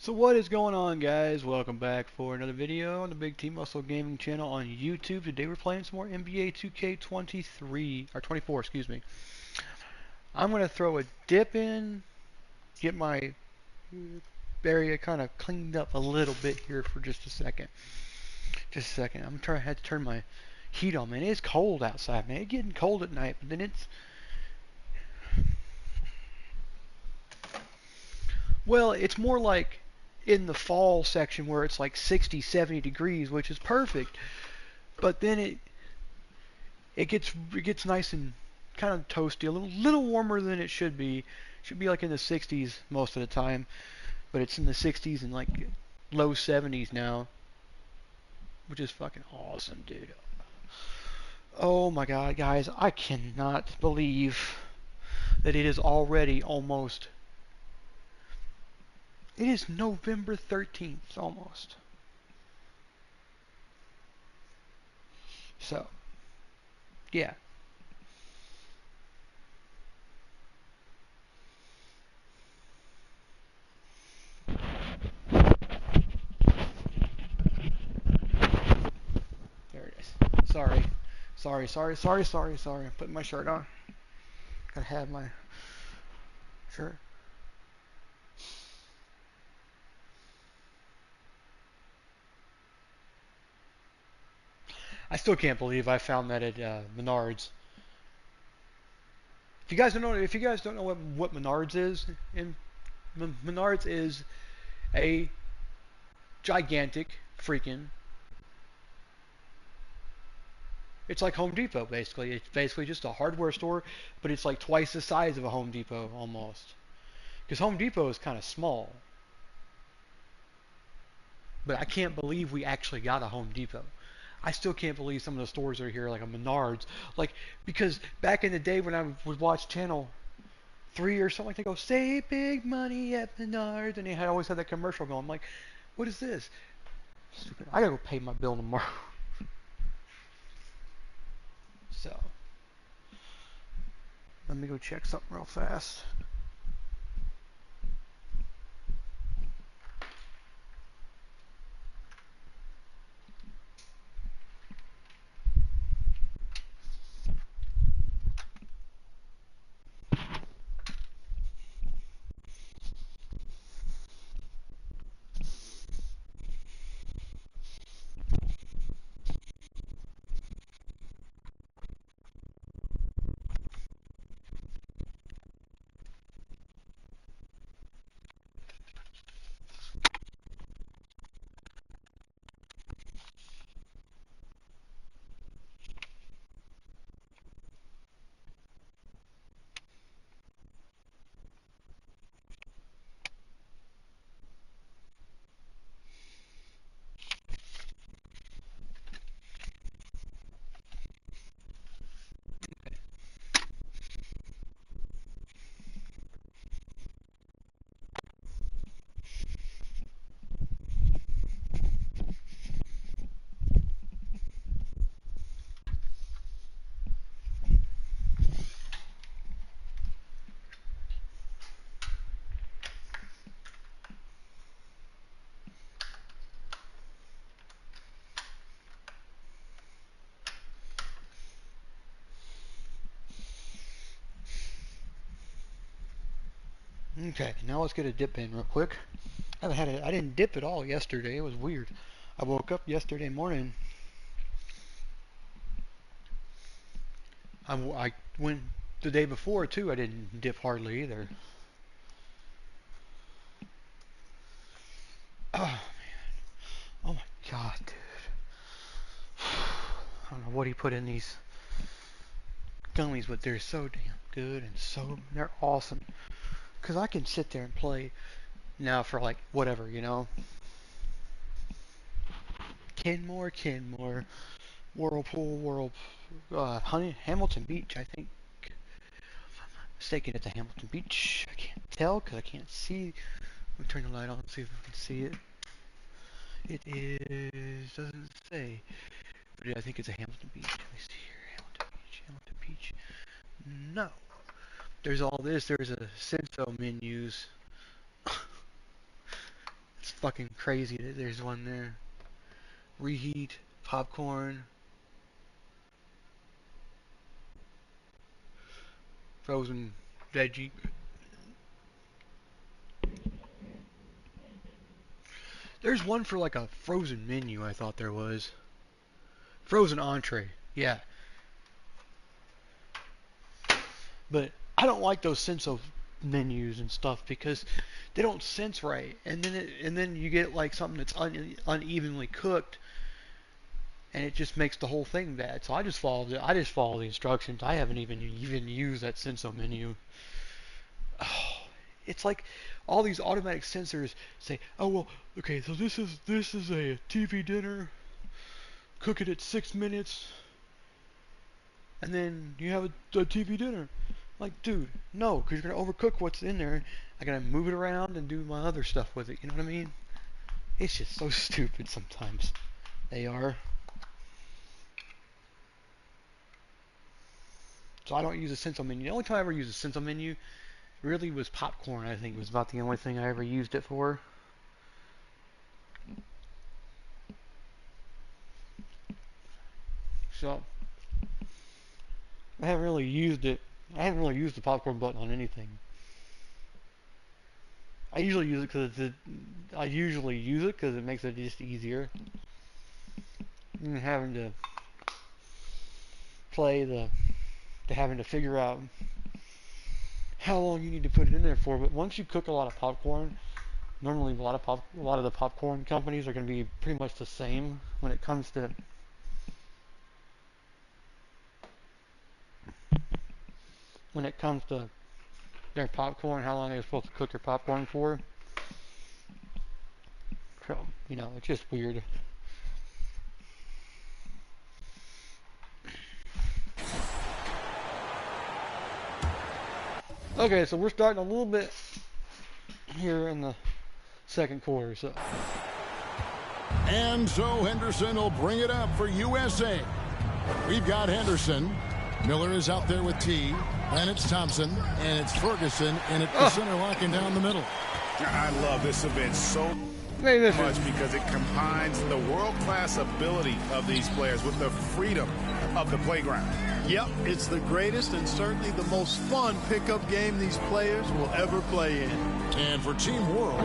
So what is going on, guys? Welcome back for another video on the Big T Muscle Gaming channel on YouTube. Today we're playing some more NBA 2K23 or 24, excuse me. I'm gonna throw a dip in, get my area kind of cleaned up a little bit here for just a second. Just a second. I had to turn my heat on, man. It's cold outside, man. It's getting cold at night, but then it's more like in the fall section where it's like 60, 70 degrees, which is perfect. But then it gets nice and kind of toasty, a little warmer than it should be. Should be like in the 60s most of the time, but it's in the 60s and like low 70s now, which is fucking awesome, dude. Oh my god, guys, I cannot believe that it is already almost. It is November 13th almost. So, yeah. There it is. Sorry. Sorry. I'm putting my shirt on. Gotta have my shirt. I still can't believe I found that at Menards. If you guys don't know what Menards is, Menards is a gigantic freaking. It's like Home Depot basically. It's basically just a hardware store, but it's like twice the size of a Home Depot almost. Because Home Depot is kind of small, but I can't believe we actually got a Home Depot. I still can't believe some of the stores that are here, like a Menards, like because back in the day when I would watch Channel 3 or something, like they go save big money at Menards, and they had always had that commercial going. I'm like, what is this? Stupid. I gotta go pay my bill tomorrow. So let me go check something real fast. Okay, now let's get a dip in real quick. I didn't dip at all yesterday. It was weird. I woke up yesterday morning. I went the day before too. I didn't dip hardly either. Oh, oh my god, dude. I don't know what he put in these gummies, but they're so damn good and they're awesome. Cause I can sit there and play now for like whatever, Kenmore, Whirlpool, Hamilton Beach, I think. Mistaken at the Hamilton Beach. I can't tell because I can't see. Let me turn the light on and see if I can see it. It is, doesn't say, but I think it's a Hamilton Beach. Let me see here. Hamilton Beach. No. There's all this. There's a Senso menus. fucking crazy that there's one there. Reheat, popcorn, frozen veggie. There's one for like a frozen menu, I thought there was. Frozen entree, yeah. But I don't like those senso menus and stuff because they don't sense right, and then you get like something that's unevenly cooked, and it just makes the whole thing bad. So I just follow the instructions. I haven't even used that senso menu. Oh, it's like all these automatic sensors say, oh well, okay, so this is a TV dinner. Cook it at 6 minutes, and then you have a TV dinner. Like, dude, no, because you're gonna overcook what's in there. I gotta move it around and do my other stuff with it. You know what I mean? It's just so stupid sometimes. They are. So I don't use a senso menu. The only time I ever used a senso menu really was popcorn. I think was about the only thing I ever used it for. So I haven't really used it. I haven't really used the popcorn button on anything. I usually use it because it makes it just easier than having to having to figure out how long you need to put it in there for. But once you cook a lot of popcorn, normally a lot of the popcorn companies are going to be pretty much the same when it comes to their popcorn, how long they're supposed to cook their popcorn for. So, you know, it's just weird. Okay, so we're starting a little bit here in the second quarter. And so Henderson will bring it up for USA. We've got Henderson. Miller is out there with T. Then it's Thompson. And it's Ferguson. And it's the center locking down the middle. I love this event so much because it combines the world-class ability of these players with the freedom of the playground. Yep, it's the greatest and certainly the most fun pickup game these players will ever play in. And for Team World,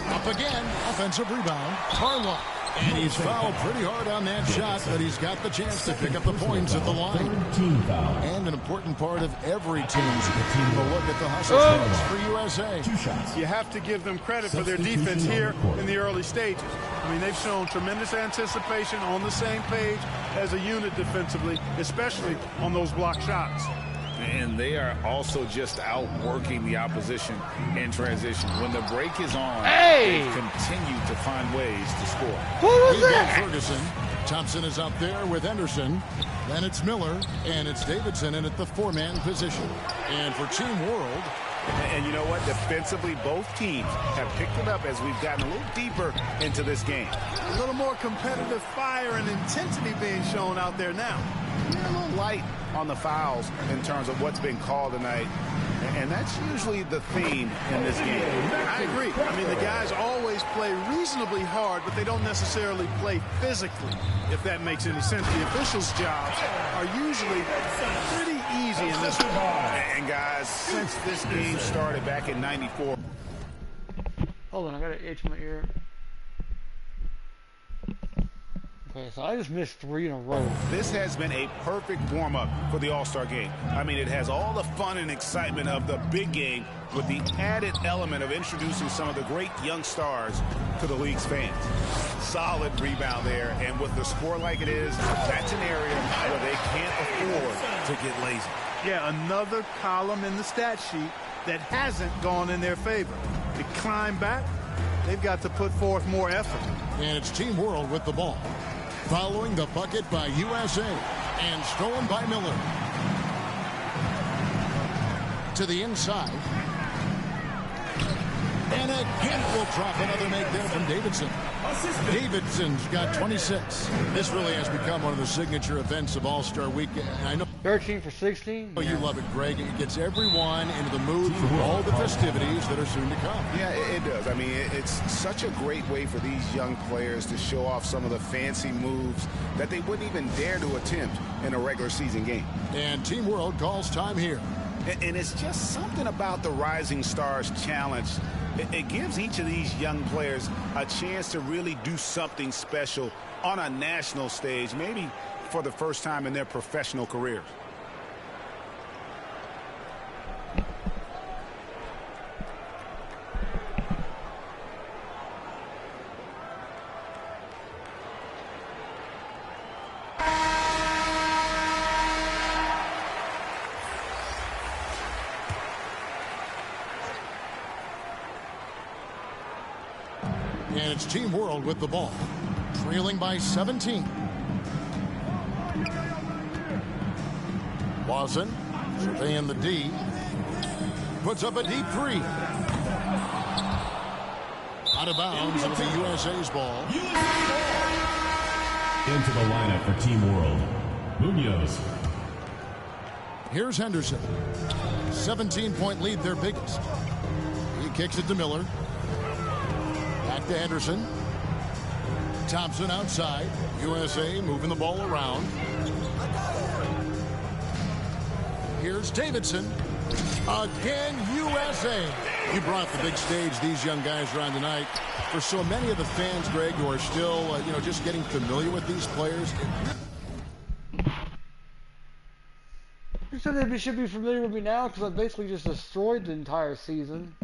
up again, offensive rebound, Harlow. And he's fouled pretty hard on that shot, but he's got the chance to pick up the points at the line. And an important part of every team's a look at the hustle stats for USA. You have to give them credit for their defense here in the early stages. I mean, they've shown tremendous anticipation, on the same page as a unit defensively, especially on those block shots. And they are also just outworking the opposition in transition. When the break is on, they continue to find ways to score. What was that? Ferguson. Thompson is up there with Henderson. Then it's Miller, and it's Davidson in at the four-man position. And for Team World. And you know what? Defensively, both teams have picked it up as we've gotten a little deeper into this game. A little more competitive fire and intensity being shown out there now. A little light on the fouls in terms of what's been called tonight. And that's usually the theme in this game. I agree. I mean, the guys always play reasonably hard, but they don't necessarily play physically, if that makes any sense. The officials' jobs are usually pretty easy in this one. And guys, since this game started back in '94. Hold on, I got an itch in my ear. Okay, so I just missed 3 in a row. This has been a perfect warm-up for the All-Star game. I mean, it has all the fun and excitement of the big game with the added element of introducing some of the great young stars to the league's fans. Solid rebound there, and with the score like it is, that's an area where they can't afford to get lazy. Yeah, another column in the stat sheet that hasn't gone in their favor. To climb back, they've got to put forth more effort. And it's Team World with the ball. Following the bucket by USA. And stolen by Miller. To the inside. And again, we'll drop another make there from Davidson. Davidson's got 26. This really has become one of the signature events of All-Star Weekend. I know 13 for 16. Oh, you love it, Greg. It gets everyone into the mood for all the festivities that are soon to come. Yeah, it does. I mean, it's such a great way for these young players to show off some of the fancy moves that they wouldn't even dare to attempt in a regular season game. And Team World calls time here. And it's just something about the Rising Stars Challenge. It gives each of these young players a chance to really do something special on a national stage, maybe for the first time in their professional careers. And it's Team World with the ball, trailing by 17. Lawson surveying the D. Puts up a deep three. Out of bounds into the USA's ball. Into the lineup for Team World, Munoz. Here's Henderson. 17-point lead, their biggest. He kicks it to Miller. Back to Henderson. Thompson outside. USA moving the ball around. Here's Davidson. Again, USA. You brought the big stage these young guys are on tonight. For so many of the fans, Greg, who are still, just getting familiar with these players. You said they should be familiar with me now because I basically just destroyed the entire season.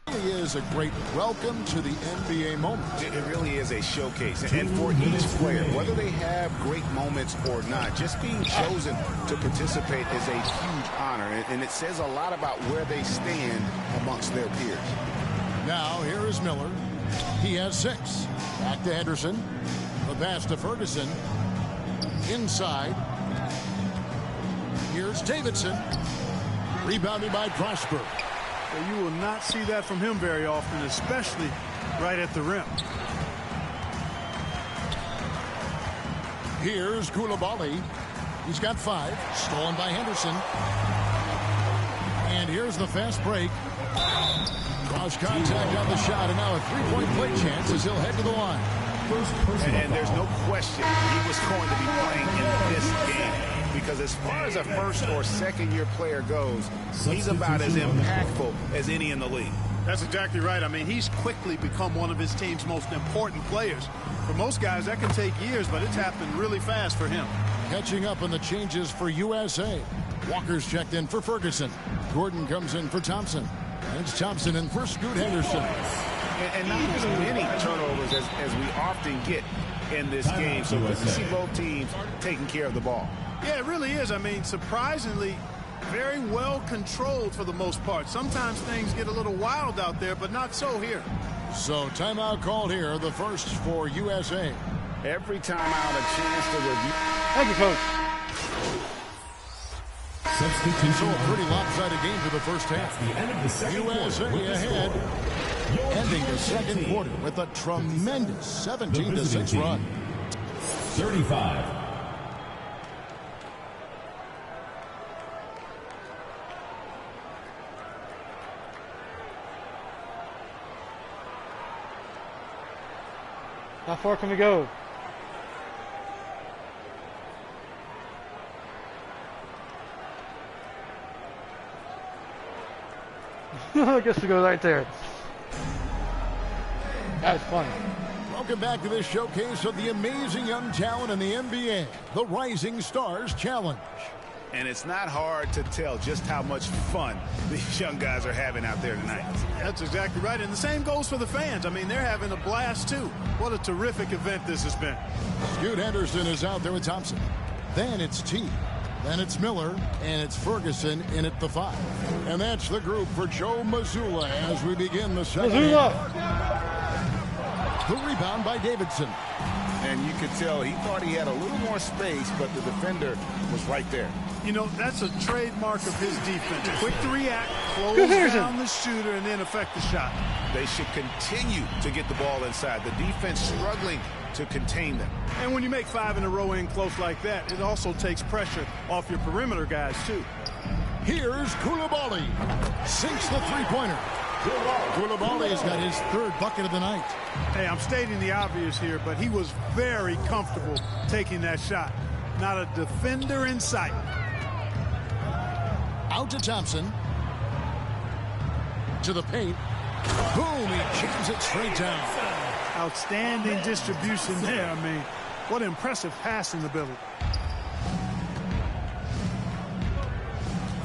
It really is a great welcome to the NBA moment. It really is a showcase. And for each player, whether they have great moments or not, just being chosen to participate is a huge honor. And it says a lot about where they stand amongst their peers. Now, here is Miller. He has 6. Back to Henderson. The pass to Ferguson. Inside. Here's Davidson. Rebounded by Prosper. Well, you will not see that from him very often, especially right at the rim. Here's Koulibaly. He's got 5. Stolen by Henderson. And here's the fast break. Cross contact on the shot, and now a 3-point play chance as he'll head to the line. And there's no question he was going to be playing in this game. Because as far as a first or second year player goes, he's about as impactful as any in the league. That's exactly right. I mean, he's quickly become one of his team's most important players. For most guys, that can take years, but it's happened really fast for him. Catching up on the changes for USA. Walker's checked in for Ferguson. Gordon comes in for Thompson. And it's Thompson in for Scoot Henderson. And not as many turnovers as we often get in this game. So good to see both teams taking care of the ball. Yeah, it really is. I mean, surprisingly, very well controlled for the most part. Sometimes things get a little wild out there, but not so here. So timeout called here, the first for USA. Every timeout a chance to review. Thank you, Coach. Substitution. So a pretty lopsided game for the first half. The end of the second USA quarter with the ahead. score. Ending the second quarter with a tremendous 17-6 run. 35. How far can we go? I guess we go right there. That's funny. Welcome back to this showcase of the amazing young talent in the NBA, the Rising Stars Challenge. And it's not hard to tell just how much fun these young guys are having out there tonight. That's exactly right. And the same goes for the fans. I mean, they're having a blast, too. What a terrific event this has been. Scoot Henderson is out there with Thompson. Then it's T. Then it's Miller. And it's Ferguson in at the 5. And that's the group for Joe Mazzulla as we begin the second half. The rebound by Davidson. And you could tell he thought he had a little more space, but the defender was right there. You know, that's a trademark of his defense. Quick to react, close down the shooter, and then affect the shot. They should continue to get the ball inside. The defense struggling to contain them. And when you make 5 in a row in close like that, it also takes pressure off your perimeter guys, too. Here's Koulibaly. Sinks the three-pointer. Koulibaly's got his 3rd bucket of the night. Hey, I'm stating the obvious here, but he was very comfortable taking that shot. Not a defender in sight. Out to Thompson. To the paint. Boom, he jams it straight down. Outstanding distribution there. I mean, what impressive passing ability.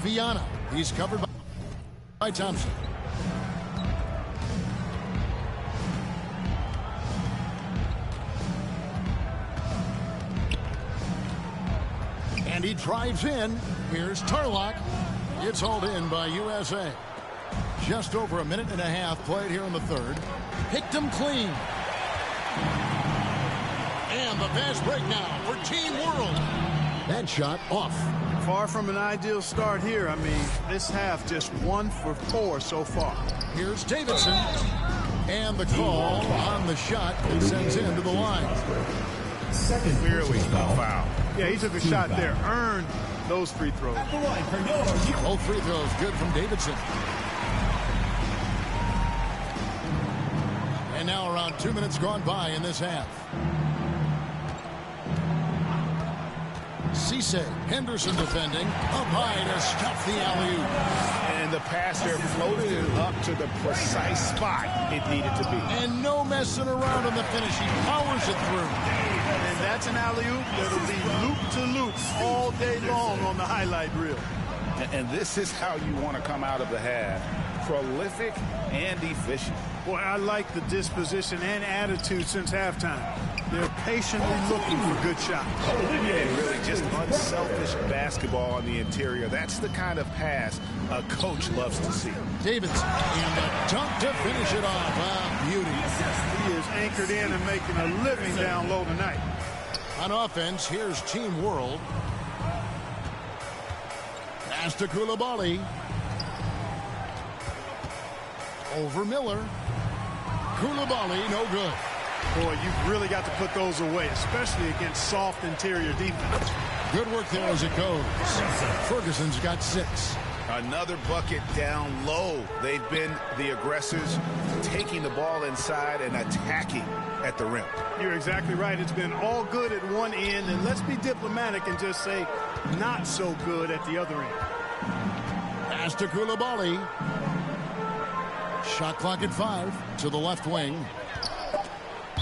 Viana. He's covered by Thompson. And he drives in. Here's Tarlock. It's hauled in by USA. Just over a minute and a half played here in the 3rd. Picked him clean. And the fast break now for Team World. That shot off. Far from an ideal start here. I mean, this half just 1 for 4 so far. Here's Davidson. And the call on the shot sends him to the line. Clearly a foul. Yeah, he took a shot there. Earned those free throws. Both free throws good from Davidson. And now around 2 minutes gone by in this half. Cisse, Henderson defending. Up high to stop the alley-oop. And the pass there floated it up to the precise spot it needed to be. And no messing around on the finish. He powers it through. And that's an alley-oop that'll be loop-to-loop all day long on the highlight reel. And this is how you want to come out of the half. Prolific and efficient. Boy, I like the disposition and attitude since halftime. They're patiently looking for good shots. And really just unselfish basketball on the interior. That's the kind of pass a coach loves to see. Davidson and the dunk to finish it off. Ah, beauty. He is anchored in and making a living down low tonight. On offense, here's Team World. Pass to Koulibaly. Over Miller. Koulibaly, no good. Boy, you've really got to put those away, especially against soft interior defense. Good work there as it goes. Ferguson's got 6. Another bucket down low. They've been the aggressors, taking the ball inside and attacking at the rim. You're exactly right. It's been all good at one end, and let's be diplomatic and just say not so good at the other end. Pass to Koulibaly. Shot clock at 5 to the left wing.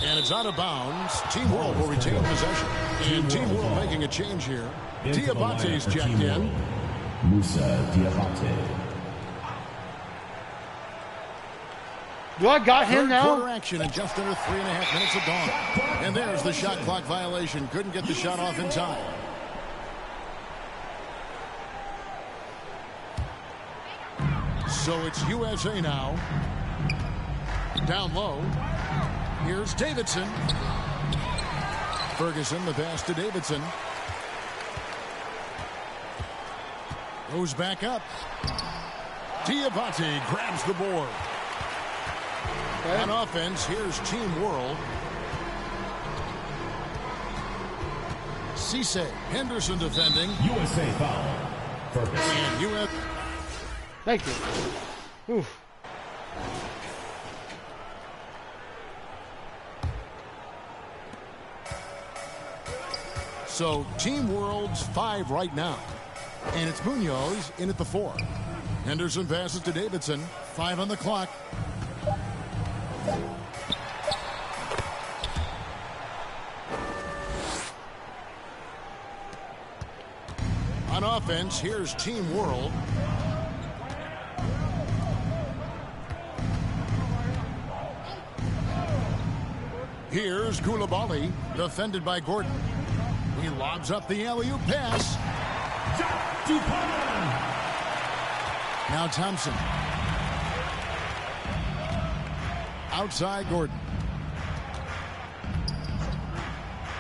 And it's out of bounds. Team World will retain possession. And Team World making a change here. Diabate's checked in. Musa Diabate. Do I got him Third quarter now? action in just under 3.5 minutes of gone. And there's the shot clock violation. Couldn't get the shot off in time. So it's USA now. Down low. Here's Davidson. Ferguson, the pass to Davidson. Goes back up. Diabate grabs the board. On offense, here's Team World. Cisse, Henderson defending. USA foul. Ferguson. And US. Thank you. Oof. So Team World's 5 right now. And it's Munoz in at the 4. Henderson passes to Davidson. 5 on the clock. On offense, here's Team World. Here's Koulibaly, defended by Gordon. He lobs up the alley-oop pass. Now Thompson. Outside Gordon.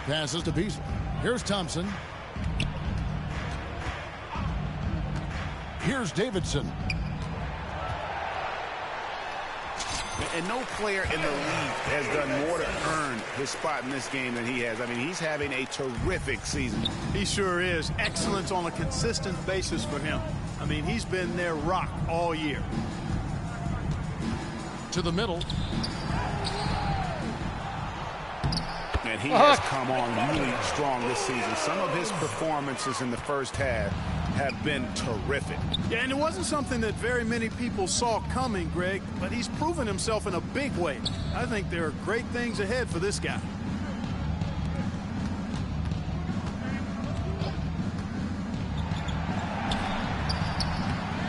Passes to Beasley. Here's Thompson. Here's Davidson. And no player in the league has done more to earn his spot in this game than he has. I mean, he's having a terrific season. He sure is. Excellence on a consistent basis for him. I mean, he's been their rock all year. To the middle. And he has come on really strong this season. Some of his performances in the first half have been terrific. Yeah, and it wasn't something that very many people saw coming, Greg, but he's proven himself in a big way. I think there are great things ahead for this guy.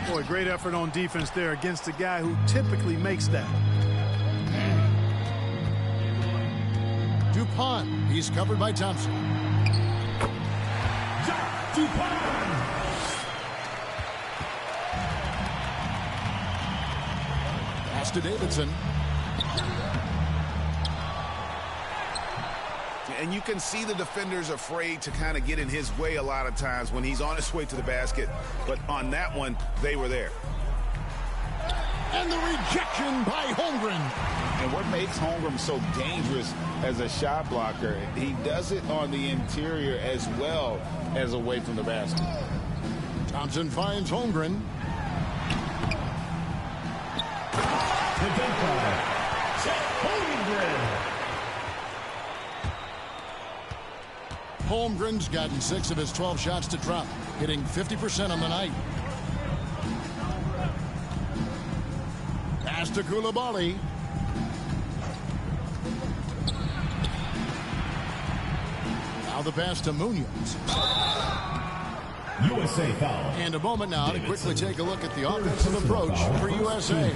Boy, great effort on defense there against a guy who typically makes that. DuPont. He's covered by Thompson. DuPont. Pass to Davidson. And you can see the defenders afraid to kind of get in his way a lot of times when he's on his way to the basket. But on that one, they were there. And the rejection by Holmgren. And what makes Holmgren so dangerous as a shot blocker, he does it on the interior as well as away from the basket. Thompson finds Holmgren. Holmgren's gotten 6 of his 12 shots to drop, hitting 50% on the night. Pass to Coulibaly. Now the pass to Munoz. USA foul. And a moment now to quickly take a look at the offensive approach for USA.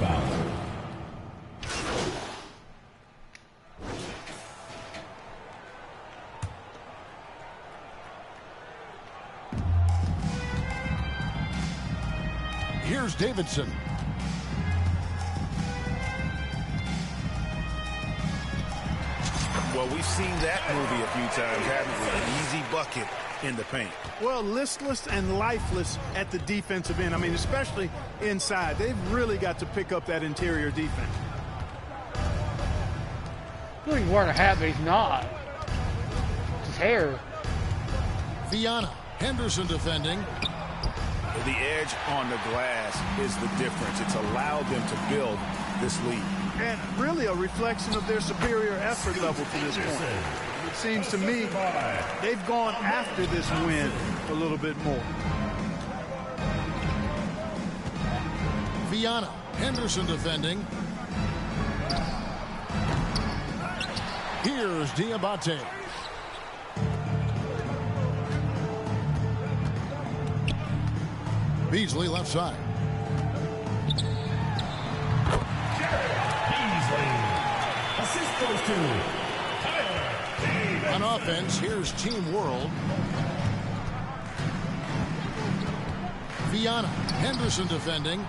Here's Davidson. Well, we've seen that movie a few times, haven't we? An easy bucket in the paint. Well, listless and lifeless at the defensive end. I mean, especially inside. They've really got to pick up that interior defense. He's wearing a hat, but he's not. It's his hair. Viana. Henderson defending. The edge on the glass is the difference. It's allowed them to build this lead. And really a reflection of their superior effort level to this point. It seems to me they've gone after this win a little bit more. Viana. Henderson defending. Here's Diabate. Beasley left side. Assist goes to On offense, here's Team World. Viana. Henderson defending.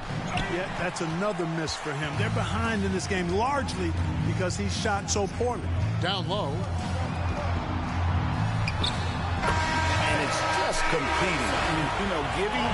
Yeah, that's another miss for him. They're behind in this game largely because he shot so poorly. Down low. And it's just competing. You know, giving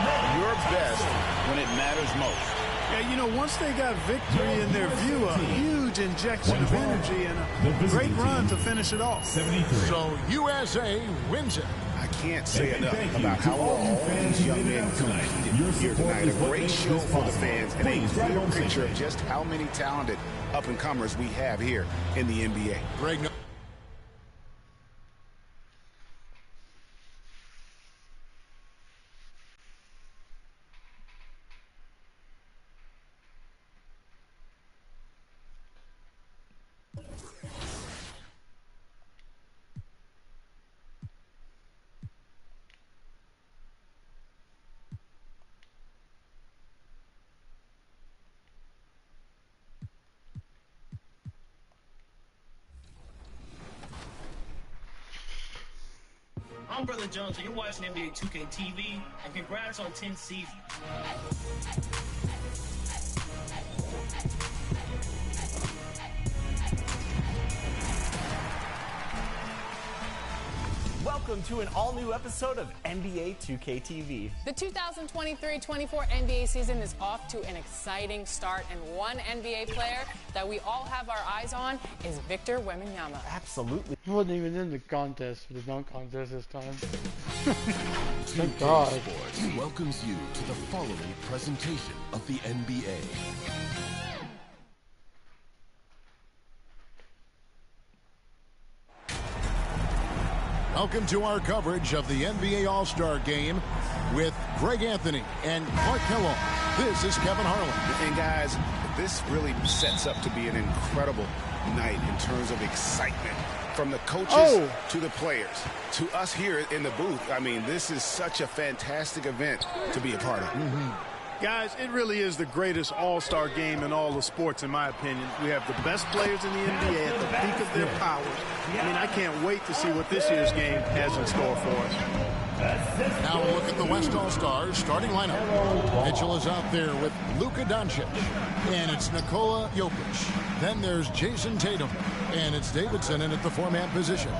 your best when it matters most. Yeah, you know, once they got victory in their view, a huge injection of energy and a great run to finish it off. 73. So USA wins it. I can't say enough about how well all these young men competed here tonight. A great show for the fans and a clear picture of just how many talented up-and-comers we have here in the NBA. Greg. I'm Brother Jones, and you're watching NBA2K24, and congrats on 10 seasons. welcome to an all-new episode of NBA 2K TV. The 2023-24 NBA season is off to an exciting start, and one NBA player that we all have our eyes on is Victor Wembanyama. Absolutely. He wasn't even in the contest, for the dunk contest this time. Thank God. Sports welcomes you to the following presentation of the NBA. Welcome to our coverage of the NBA All-Star Game with Greg Anthony and Clark Kellogg. This is Kevin Harlan. And guys, this really sets up to be an incredible night in terms of excitement. From the coaches to the players, to us here in the booth. I mean, this is such a fantastic event to be a part of. Guys, it really is the greatest all-star game in all the sports, in my opinion. We have the best players in the NBA at the peak of their powers. I mean, I can't wait to see what this year's game has in store for us. Now we'll look at the West All-Stars starting lineup. Mitchell is out there with Luka Doncic, and it's Nikola Jokic. Then there's Jason Tatum, and it's Davidson in at the four-man position.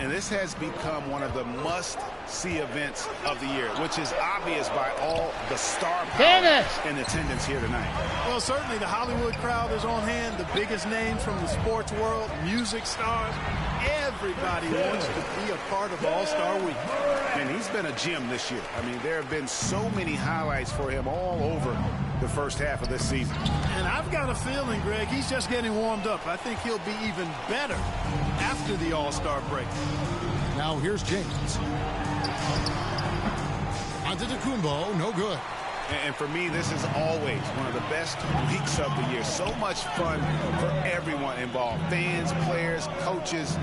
And this has become one of the must-see events of the year, which is obvious by all the star power in attendance here tonight. Well, certainly the Hollywood crowd is on hand, the biggest names from the sports world, music stars. Everybody wants to be a part of All-Star Week. And he's been a gem this year. I mean, there have been so many highlights for him all over the first half of this season. And I've got a feeling, Greg, he's just getting warmed up. I think he'll be even better after the All-Star break. Now here's James. Antetokounmpo, no good. And for me, this is always one of the best weeks of the year. So much fun for everyone involved. Fans, players, coaches.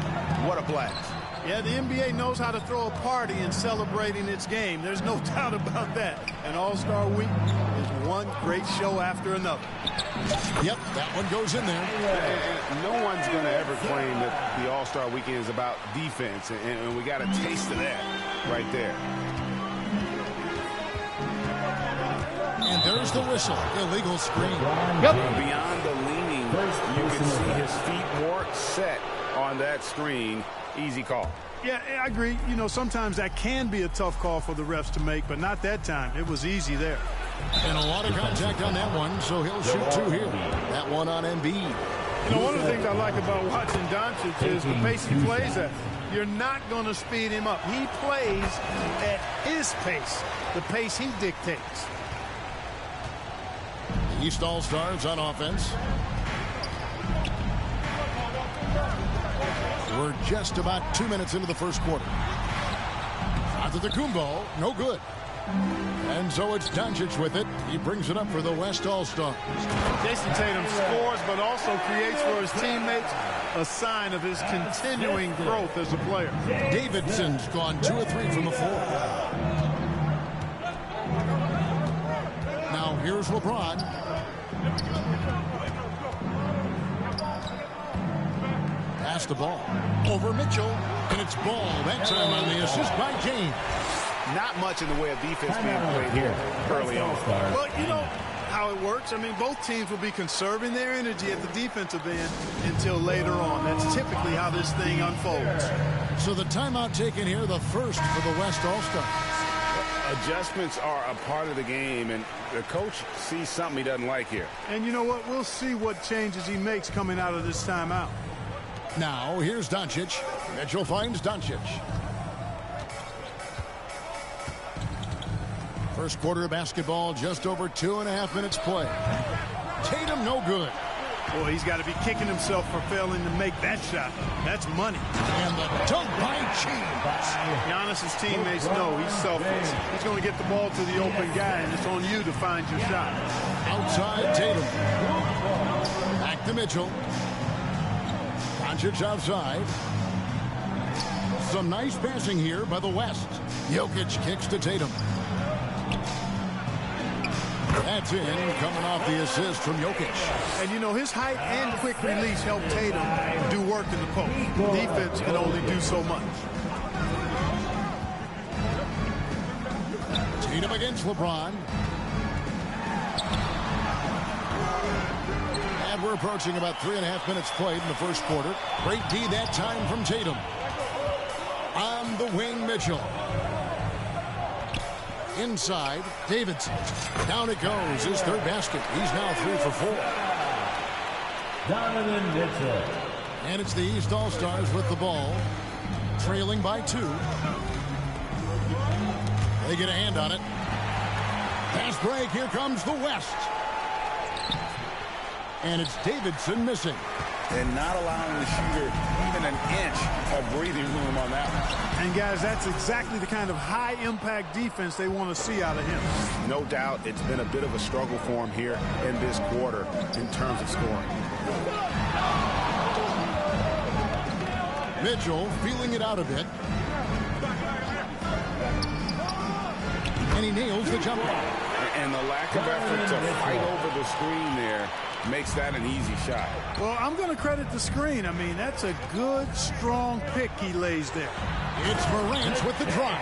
What a blast. Yeah, the NBA knows how to throw a party in celebrating its game. There's no doubt about that. And All-Star Week is one great show after another. Yep, that one goes in there. No one's going to ever claim that the All-Star Weekend is about defense. And we got a taste of that right there. And there's the whistle. Illegal screen. Yep. Beyond the leaning, you can see his feet more set on that screen. Easy call. Yeah, I agree. You know, sometimes that can be a tough call for the refs to make, but not that time. It was easy there. And a lot of contact on that one, so he'll shoot two here. That one on Embiid. You know, one of the things I like about watching Doncic is the pace he plays at. You're not going to speed him up. He plays at his pace, the pace he dictates. The East All-Stars on offense. We're just about 2 minutes into the first quarter. Antetokounmpo, no good. And so it's Doncic with it. He brings it up for the West All-Stars. Jason Tatum scores, but also creates for his teammates a sign of his continuing growth as a player. Davidson's gone 2 of 3 from the floor. Now here's LeBron. Pass the ball over Mitchell, and it's Ball. That time on the assist by James. Not much in the way of defense being played here early on. Well, you know how it works. I mean, both teams will be conserving their energy at the defensive end until later on. That's typically how this thing unfolds. So the timeout taken here, the first for the West All-Stars. Adjustments are a part of the game, and the coach sees something he doesn't like here. And you know what? We'll see what changes he makes coming out of this timeout. Now, here's Doncic. Mitchell finds Doncic. First quarter of basketball, just over 2.5 minutes play. Tatum, no good. Boy, he's got to be kicking himself for failing to make that shot. That's money. And the dunk by James. Giannis's teammates know he's selfless. He's going to get the ball to the open guy, and it's on you to find your shot. Outside Tatum. Back to Mitchell. Doncic outside. Some nice passing here by the West. Jokic kicks to Tatum. That's in, coming off the assist from Jokic. And, you know, his height and quick release help Tatum do work in the post. Defense can only do so much. Tatum against LeBron. And we're approaching about 3.5 minutes played in the first quarter. Great D that time from Tatum. On the wing, Mitchell. Inside, Davidson. Down it goes, his third basket. He's now 3 for 4. Donovan Mitchell. And it's the East All-Stars with the ball, trailing by 2. They get a hand on it. Fast break, here comes the West. And it's Davidson missing. And not allowing the shooter even an inch of breathing room on that one. And, guys, that's exactly the kind of high-impact defense they want to see out of him. No doubt it's been a bit of a struggle for him here in this quarter in terms of scoring. Mitchell feeling it out a bit. And he nails the jumper. And the lack of effort to fight over the screen there makes that an easy shot. Well, I'm going to credit the screen. I mean, that's a good, strong pick he lays there. It's Morant with the drive.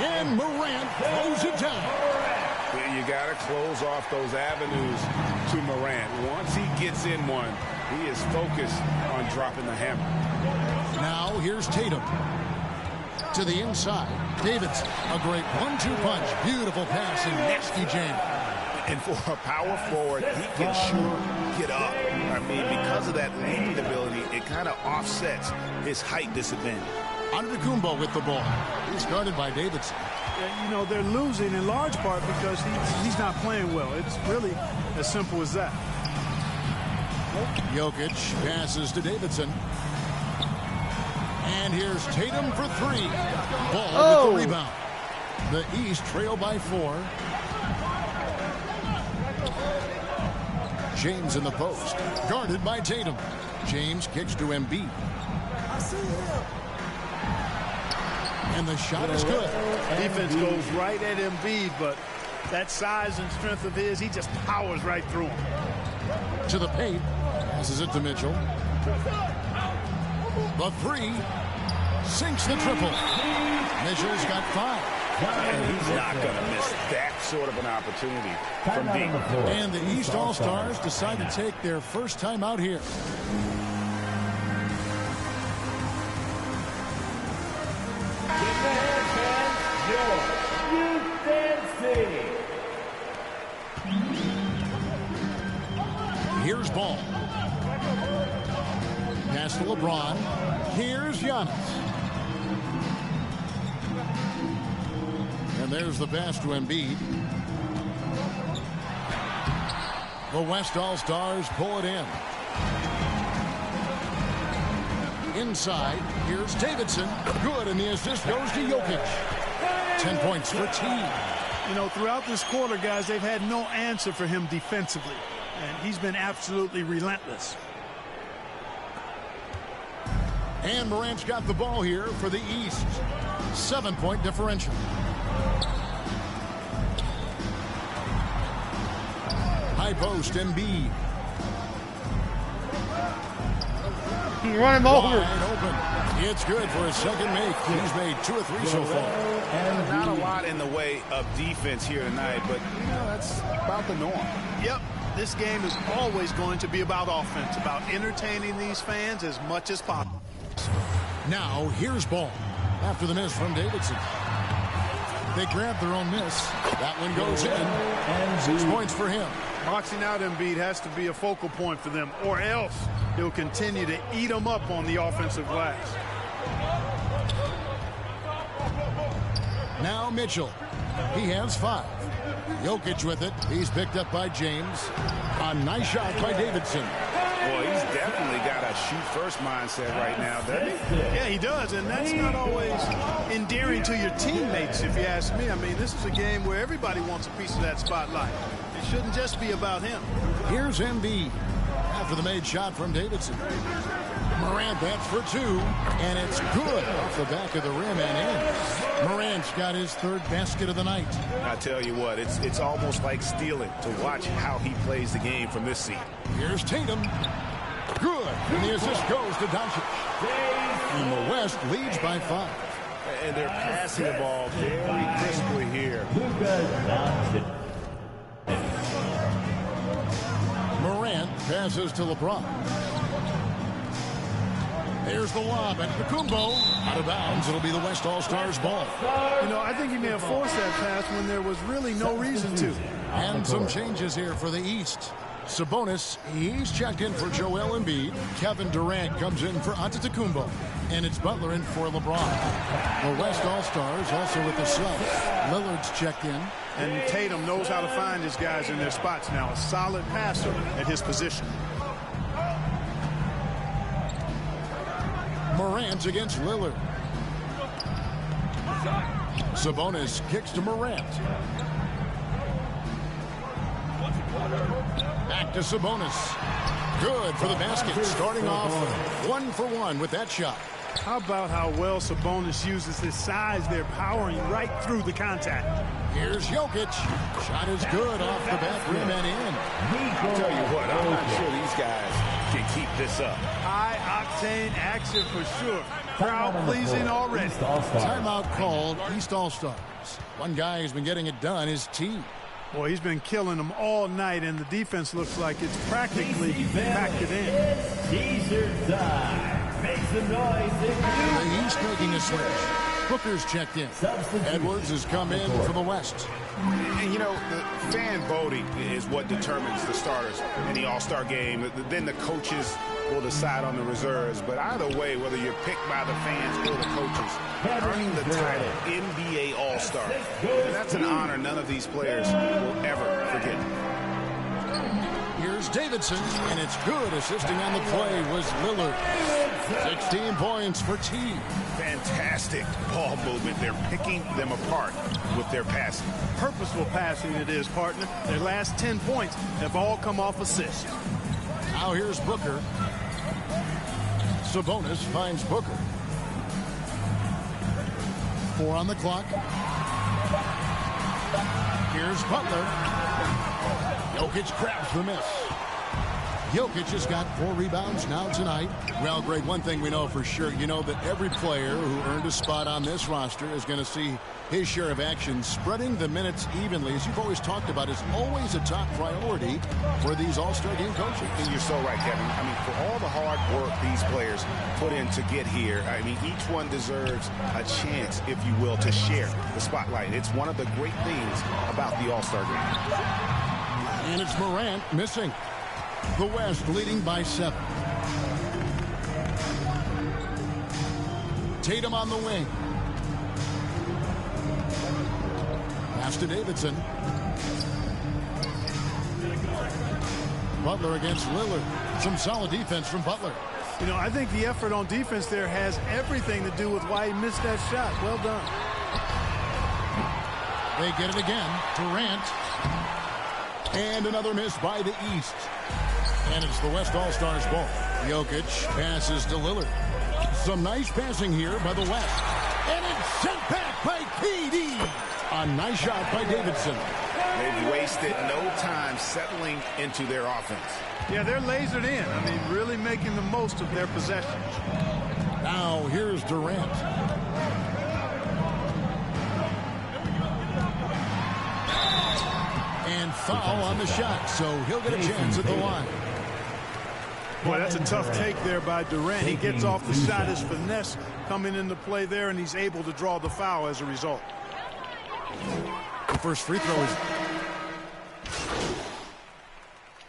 And Morant throws it down. You got to close off those avenues to Morant. Once he gets in one, he is focused on dropping the hammer. Now here's Tatum. To the inside. Davidson, a great 1-2 punch. Beautiful pass and nasty jam. And for a power forward, he can sure get up. I mean, because of that leaping ability, it kind of offsets his height disadvantage. Antetokounmpo with the ball. He's guarded by Davidson. You know, they're losing in large part because he's not playing well. It's really as simple as that. Jokic passes to Davidson. And here's Tatum for 3. Ball with the rebound. The East trail by 4. James in the post. Guarded by Tatum. James kicks to Embiid. And the shot is good. Defense goes right at Embiid, but that size and strength of his, he just powers right through him. To the paint. Passes it to Mitchell. The 3. Sinks the triple. Mitchell's got 5. And he's not going to miss that sort of an opportunity from deep. And the East All-Stars decide to take their first time out here. Here's Ball. Pass to LeBron. Here's Giannis. And there's the pass to Embiid. The West All-Stars pull it in. Inside, here's Davidson. Good, and the assist goes to Jokic. 10 points for team. You know, throughout this quarter, guys, they've had no answer for him defensively. And he's been absolutely relentless. And Morant's got the ball here for the East. 7-point differential. High post, Embiid. Run him over. Wide open. It's good for his second make. He's made 2 or 3 so far. Not a lot in the way of defense here tonight, but you know, that's about the norm. Yep, this game is always going to be about offense, about entertaining these fans as much as possible. Now here's Ball. After the miss from Davidson. They grab their own miss. That one goes in. And 6 points for him. Boxing out Embiid has to be a focal point for them, or else he'll continue to eat them up on the offensive glass. Now Mitchell. He has 5. Jokic with it. He's picked up by James. A nice shot by Davidson. Boy, he's definitely got a shoot-first mindset right now, doesn't he? Yeah, he does, and that's not always endearing to your teammates, if you ask me. I mean, this is a game where everybody wants a piece of that spotlight. It shouldn't just be about him. Here's Embiid. After the made shot from Davidson. Morant bats for 2, and it's good off the back of the rim and in. Morant's got his 3rd basket of the night. I tell you what, it's almost like stealing to watch how he plays the game from this seat. Here's Tatum. Good, and the assist goes to Doncic. And the West leads by 5. And they're passing the ball very crisply here. Morant passes to LeBron. There's the lob, and Antetokounmpo Out of bounds, it'll be the West All-Stars ball. You know, I think he may have forced that pass when there was really no reason to. And some changes here for the East. Sabonis, he's checked in for Joel Embiid. Kevin Durant comes in for Antetokounmpo. And it's Butler in for LeBron. The West All-Stars also with the subs. Lillard's checked in. And Tatum knows how to find his guys in their spots now. A solid passer at his position. Morant against Lillard. Sabonis kicks to Morant. Back to Sabonis. Good for the basket. Starting off 1 for 1 with that shot. How about how well Sabonis uses his size there, powering right through the contact. Here's Jokic. Shot is good off the back rim and in. I'll tell you what, I'm not sure these guys can keep this up. High-octane action for sure. Crowd-pleasing already. Timeout called, East All-Stars. One guy who's been getting it done, his team. Boy, he's been killing them all night, and the defense looks like it's practically packed it in. T-shirt time. Make some noise. The East making a switch. Booker's checked in. Edwards has come in for the West. And, you know, the fan voting is what determines the starters in the All-Star game. Then the coaches will decide on the reserves. But either way, whether you're picked by the fans or the coaches, earning the title NBA All-Star, and that's an honor none of these players will ever forget. Here's Davidson, and it's good. Assisting on the play was Lillard. 16 points for T. Fantastic ball movement. They're picking them apart with their passing. Purposeful passing it is, partner. Their last 10 points have all come off assists. Now here's Booker. Sabonis finds Booker. 4 on the clock. Here's Butler. Jokic grabs the miss. Jokic has got 4 rebounds now tonight. Well, Greg, one thing we know for sure, you know that every player who earned a spot on this roster is going to see his share of action. Spreading the minutes evenly, as you've always talked about, is always a top priority for these All-Star game coaches. And you're so right, Kevin. I mean, for all the hard work these players put in to get here, I mean, each one deserves a chance, if you will, to share the spotlight. It's one of the great things about the All-Star game. And it's Morant missing. The West leading by 7. Tatum on the wing. Pass to Davidson. Butler against Lillard. Some solid defense from Butler. You know, I think the effort on defense there has everything to do with why he missed that shot. Well done. They get it again. Durant. And another miss by the East. And it's the West All-Stars ball. Jokic passes to Lillard. Some nice passing here by the West. And it's sent back by KD. A nice shot by Davidson. They've wasted no time settling into their offense. Yeah, they're lasered in. I mean, really making the most of their possessions. Now here's Durant. And foul on the shot, so he'll get a chance at the line. Boy, that's a tough take there by Durant. He gets off the shot, his finesse coming into play there, and he's able to draw the foul as a result. The first free throw is...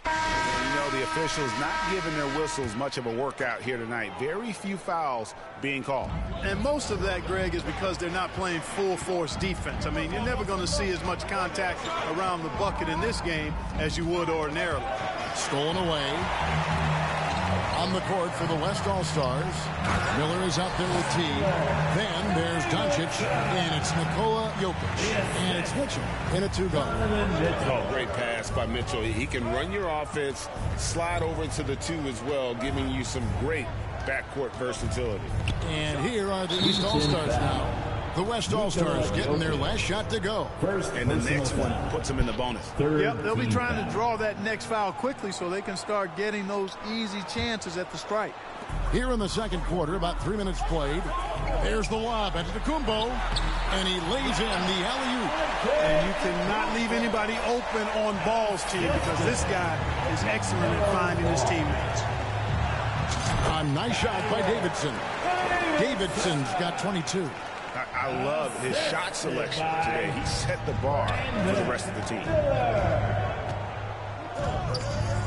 You know, the officials not giving their whistles much of a workout here tonight. Very few fouls being called. And most of that, Greg, is because they're not playing full force defense. I mean, you're never going to see as much contact around the bucket in this game as you would ordinarily. Stolen away. On the court for the West All-Stars. Miller is out there with T. Then there's Doncic, and it's Nikola Jokic. And it's Mitchell in a 2-guard. Oh, great pass by Mitchell. He can run your offense, slide over to the 2 as well, giving you some great backcourt versatility. And here are the East All-Stars now. The West All-Stars getting their last shot to go. And the next one puts them in the bonus. Yep, they'll be trying to draw that next foul quickly so they can start getting those easy chances at the stripe. Here in the second quarter, about 3 minutes played. There's the lob at Antetokounmpo, and he lays in the alley-oop. And you cannot leave anybody open on balls, T, because this guy is excellent at finding his teammates. A nice shot by Davidson. Davidson's got 22. I love his shot selection today. He set the bar for the rest of the team.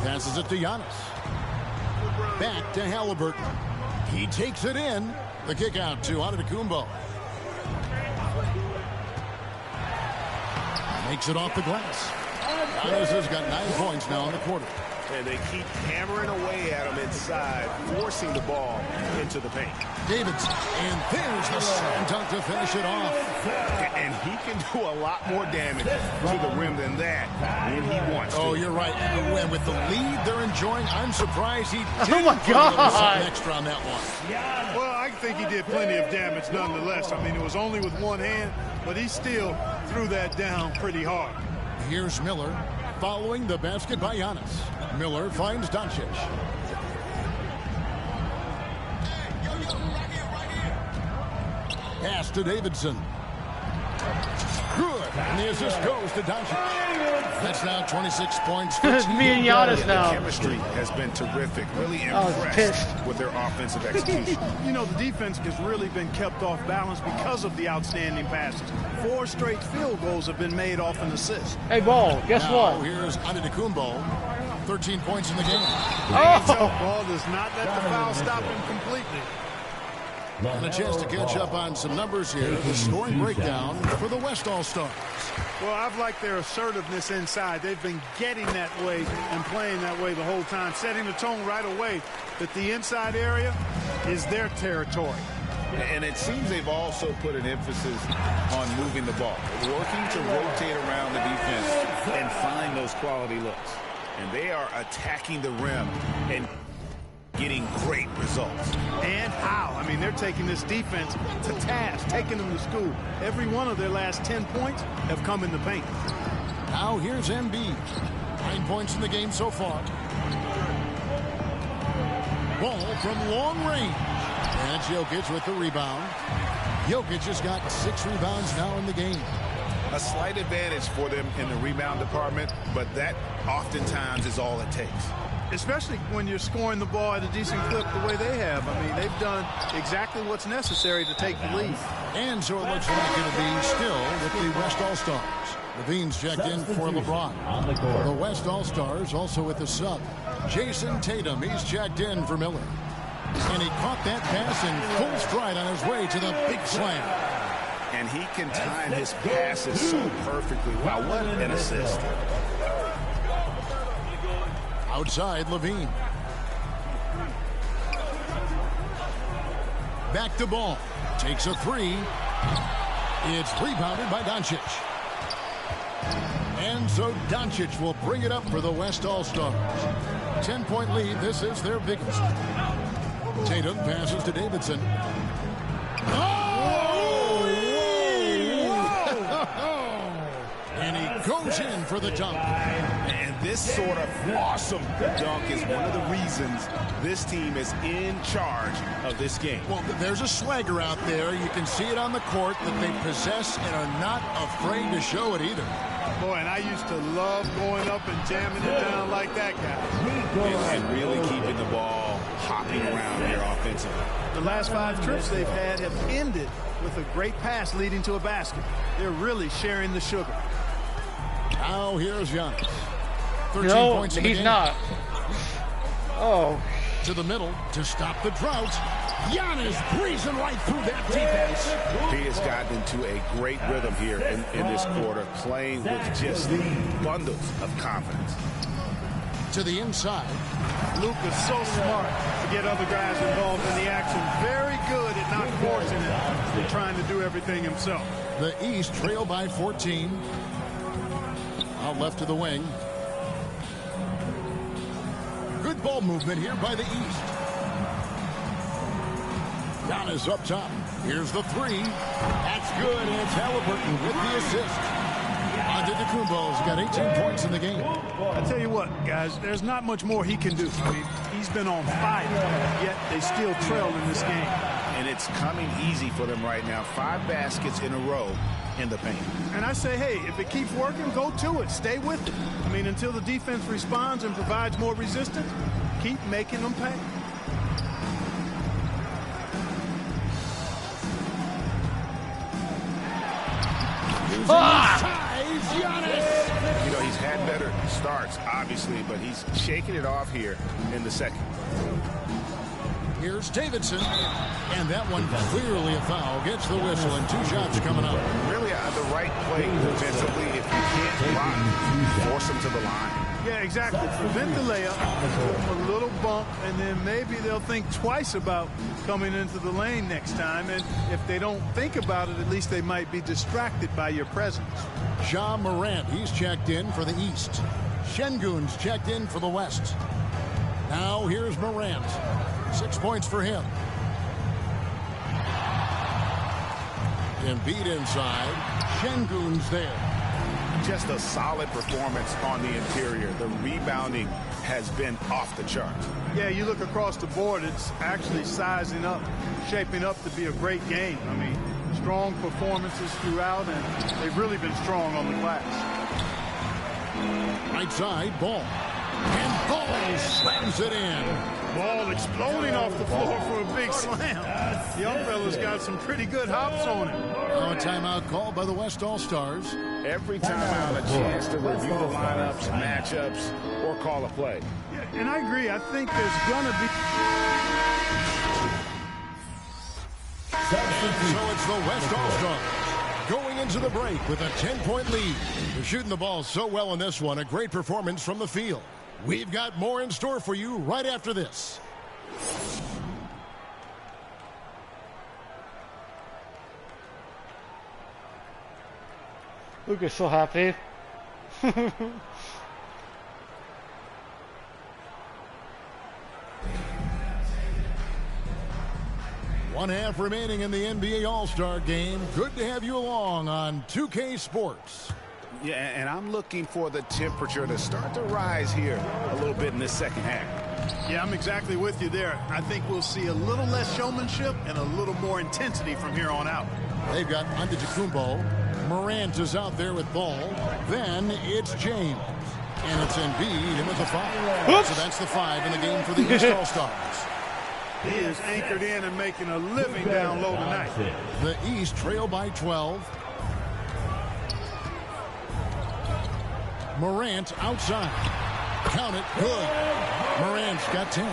Passes it to Giannis. Back to Halliburton. He takes it in. The kick out to Antetokounmpo. Makes it off the glass. Giannis has got 9 points now in the quarter. And they keep hammering away at him inside, forcing the ball into the paint. Davidson, and there's the slam dunk to finish it off. And he can do a lot more damage to the rim than that when he wants to. Oh, you're right. And with the lead they're enjoying, I'm surprised he didn't Oh my God. extra on that one. Well, I think he did plenty of damage nonetheless. I mean, it was only with one hand, but he still threw that down pretty hard. Here's Miller following the basket by Giannis. Miller finds Doncic. Pass to Davidson. Good. And the assist goes to Doncic. That's now 26 points. It's me and Giannis now. The chemistry has been terrific. Really impressed with their offensive execution. You know, the defense has really been kept off balance because of the outstanding passes. 4 straight field goals have been made off an assist. Hey, Ball, guess now, what? Here's Antetokounmpo. 13 points in the game. Oh! Ball does not let the foul stop him completely. And a chance to catch up on some numbers here. The scoring breakdown for the West All-Stars. Well, I've liked their assertiveness inside. They've been getting that way and playing that way the whole time, setting the tone right away that the inside area is their territory. And it seems they've also put an emphasis on moving the ball, working to rotate around the defense and find those quality looks. And they are attacking the rim and getting great results. And how? I mean, they're taking this defense to task, taking them to school. Every one of their last 10 points have come in the paint. Now here's Embiid. 9 points in the game so far. Ball from long range. And Jokic with the rebound. Jokic has got 6 rebounds now in the game. A slight advantage for them in the rebound department, but that oftentimes is all it takes. Especially when you're scoring the ball at a decent clip the way they have. I mean, they've done exactly what's necessary to take the lead. And so it looks like it'll be still with the West All-Stars. Levine's checked in for LeBron. The West All-Stars also with the sub. Jason Tatum, he's checked in for Miller. And he caught that pass in full stride on his way to the big slam. And he can time his passes so perfectly. Wow, what an assist. Outside, Levine. Back to Ball. Takes a 3. It's rebounded by Doncic. And so Doncic will bring it up for the West All-Stars. 10-point lead. This is their biggest. Tatum passes to Davidson. And he goes in for the dunk. And this sort of awesome dunk is one of the reasons this team is in charge of this game. Well, there's a swagger out there. You can see it on the court that they possess and are not afraid to show it either. Boy, and I used to love going up and jamming it down like that guy. And really keeping the ball hopping around here offensively. The last 5 trips they've had have ended with a great pass leading to a basket. They're really sharing the sugar. Now here's Giannis. 13 No, points in the he's game. not. Oh. To the middle to stop the drought. Giannis breezing right through that defense. He has gotten into a great rhythm here in this quarter, playing with just bundles of confidence. To the inside. Luke is so smart to get other guys involved in the action. Very good at not forcing it and trying to do everything himself. The East trail by 14. Out left to the wing. Good ball movement here by the East. Giannis up top. Here's the 3. That's good, and it's Halliburton with the assist. Antetokounmpo's got 18 points in the game. I tell you what, guys, there's not much more he can do. I mean, he's been on fire, yet they still trail in this game. And it's coming easy for them right now. 5 baskets in a row in the paint. And I say, hey, if it keeps working, go to it. Stay with it. I mean, until the defense responds and provides more resistance, keep making them pay. Ties Giannis. You know, he's had better starts, obviously, but he's shaking it off here in the second. Here's Davidson, and that one clearly a foul. Gets the whistle, and 2 shots coming up. Really the right play defensively. If you can't block, force him to the line. Yeah, exactly. Prevent the layup, a little bump, and then maybe they'll think twice about coming into the lane next time. And if they don't think about it, at least they might be distracted by your presence. Ja Morant, he's checked in for the East. Şengün's checked in for the West. Now here's Morant. 6 points for him. Embiid inside. Şengün's there. Just a solid performance on the interior. The rebounding has been off the charts. Yeah, you look across the board, it's actually sizing up, shaping up to be a great game. I mean, strong performances throughout, and they've really been strong on the glass. Right side, Ball. And Ball slams it in. Ball exploding off the floor for a big slam. The young fella's got some pretty good hops on him. Now a timeout called by the West All-Stars. Every timeout, a chance to review the lineups, matchups, or call a play. Yeah, and I agree. I think there's going to be... So it's the West All-Stars going into the break with a 10-point lead. They're shooting the ball so well in this one. A great performance from the field. We've got more in store for you right after this. Luka's so happy. One half remaining in the NBA All-Star game. Good to have you along on 2K Sports. Yeah, and I'm looking for the temperature to start to rise here a little bit in this second half. Yeah, I'm exactly with you there. I think we'll see a little less showmanship and a little more intensity from here on out. They've got Antetokounmpo. Morant is out there with Ball. Then it's James. And it's Embiid in with the 5. Oops. So that's the 5 in the game for the East All-Stars. He is anchored in and making a living down low tonight. The East trail by 12. Morant outside. Count it. Good. Morant's got 10.